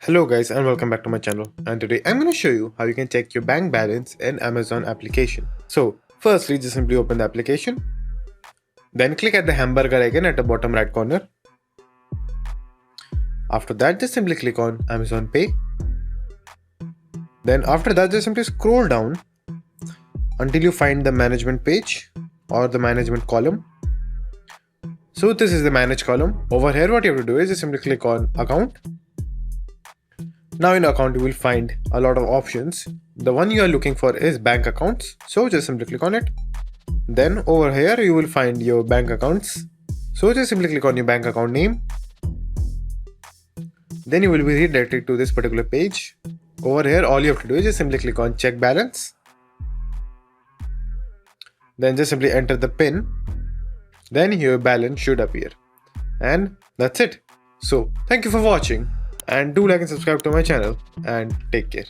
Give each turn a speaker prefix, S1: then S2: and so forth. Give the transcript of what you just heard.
S1: Hello guys and welcome back to my channel, and today I'm going to show you how you can check your bank balance in Amazon application. So firstly, just simply open the application, then click at the hamburger icon at the bottom right corner. After that, just simply click on Amazon Pay. Then after that, just simply scroll down until you find the management page or the management column. So this is the manage column. Over here what you have to do is just simply click on account. Now in account you will find a lot of options. The one you are looking for is bank accounts, so just simply click on it. Then over here you will find your bank accounts, so just simply click on your bank account name. Then you will be redirected to this particular page. Over here all you have to do is just simply click on check balance. Then just simply enter the PIN. Then your balance should appear. And that's it. So thank you for watching. And do like and subscribe to my channel, and take care.